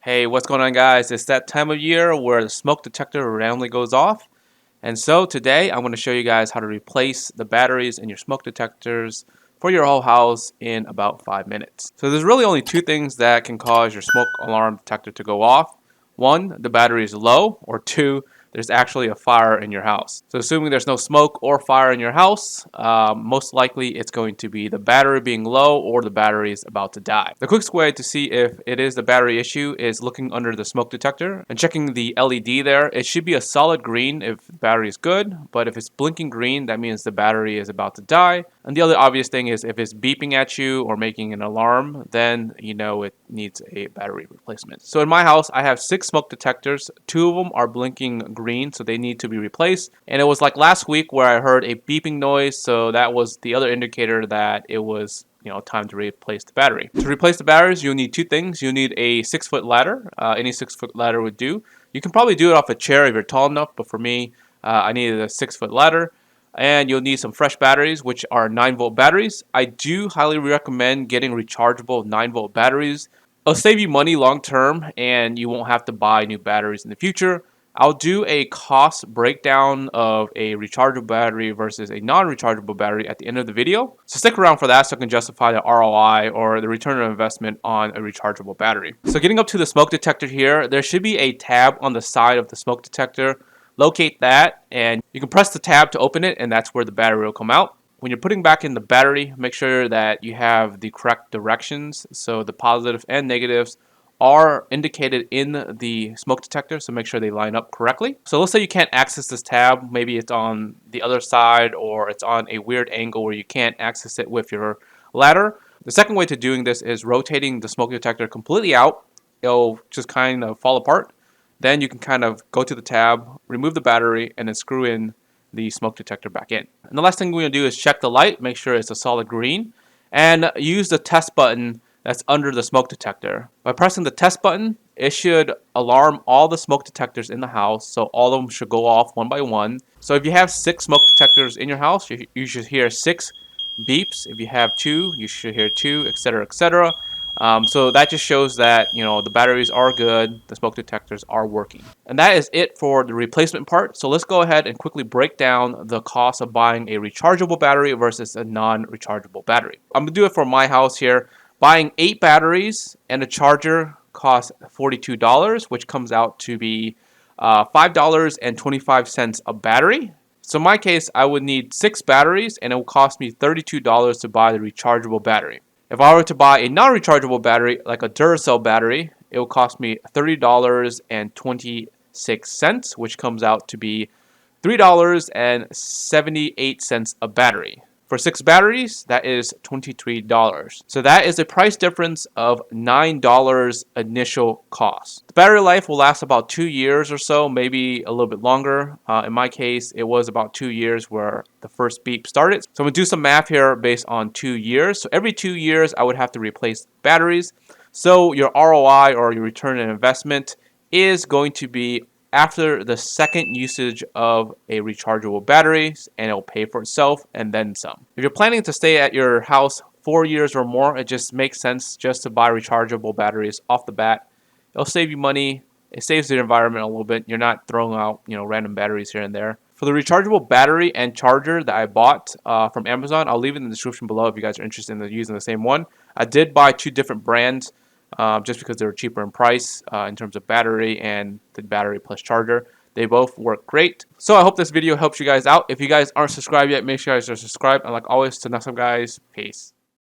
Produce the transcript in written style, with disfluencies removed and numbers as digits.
Hey, what's going on, guys? It's that time of year where the smoke detector randomly goes off. And so today I'm going to show you guys how to replace the batteries in your smoke detectors for your whole house in about 5 minutes. So there's really only two things that can cause your smoke alarm detector to go off. One, the battery is low, or two, there's actually a fire in your house. So assuming there's no smoke or fire in your house, most likely it's going to be the battery being low or the battery is about to die. The quickest way to see if it is the battery issue is looking under the smoke detector and checking the LED there. It should be a solid green if the battery is good, but if it's blinking green, that means the battery is about to die. And the other obvious thing is if it's beeping at you or making an alarm, then you know it needs a battery replacement. So in my house, I have 6 smoke detectors. 2 of them are blinking green, so they need to be replaced. And it was like last week where I heard a beeping noise, so that was the other indicator that it was time to replace the battery. To replace the batteries, you'll need 2 things. You need a 6-foot ladder. Any 6-foot ladder would do. You can probably do it off a chair if you're tall enough, but for me, I needed a 6-foot ladder. And you'll need some fresh batteries, which are 9-volt batteries. I do highly recommend getting rechargeable 9-volt batteries. It'll save you money long term, and you won't have to buy new batteries in the future. I'll do a cost breakdown of a rechargeable battery versus a non-rechargeable battery at the end of the video. So stick around for that so I can justify the ROI or the return on investment on a rechargeable battery. So getting up to the smoke detector here, there should be a tab on the side of the smoke detector. Locate that, and you can press the tab to open it, and that's where the battery will come out. When you're putting back in the battery, make sure that you have the correct directions. So the positives and negatives are indicated in the smoke detector, so make sure they line up correctly. So let's say you can't access this tab. Maybe it's on the other side or it's on a weird angle where you can't access it with your ladder. The second way to doing this is rotating the smoke detector completely out. It'll just kind of fall apart. Then you can kind of go to the tab, remove the battery, and then screw in the smoke detector back in. And the last thing we're going to do is check the light, make sure it's a solid green, and use the test button that's under the smoke detector. By pressing the test button, it should alarm all the smoke detectors in the house, so all of them should go off one by one. So if you have 6 smoke detectors in your house, you should hear 6 beeps. If you have 2, you should hear 2, etc., etc. So that just shows that the batteries are good, the smoke detectors are working. And that is it for the replacement part. So let's go ahead and quickly break down the cost of buying a rechargeable battery versus a non-rechargeable battery. I'm going to do it for my house here. Buying 8 batteries and a charger costs $42, which comes out to be $5.25 a battery. So in my case, I would need 6 batteries, and it will cost me $32 to buy the rechargeable battery. If I were to buy a non-rechargeable battery, like a Duracell battery, it will cost me $30.26, which comes out to be $3.78 a battery. For 6 batteries, that is $23. So that is a price difference of $9 initial cost. The battery life will last about 2 years or so, maybe a little bit longer. In my case, it was about 2 years where the first beep started. So I'm going to do some math here based on 2 years. So every 2 years, I would have to replace batteries. So your ROI, or your return on investment, is going to be after the second usage of a rechargeable battery, and it'll pay for itself and then some. If you're planning to stay at your house 4 years or more, it just makes sense just to buy rechargeable batteries off the bat. It'll save you money. It saves the environment a little bit. You're not throwing out random batteries here and there. For the rechargeable battery and charger that I bought from Amazon, I'll leave it in the description below if you guys are interested in using the same one. I did buy 2 different brands. Just because they're cheaper in price in terms of battery and the battery plus charger. They both work great. So I hope this video helps you guys out. If you guys aren't subscribed yet, make sure you guys are subscribed. And like always, to next time, guys, peace.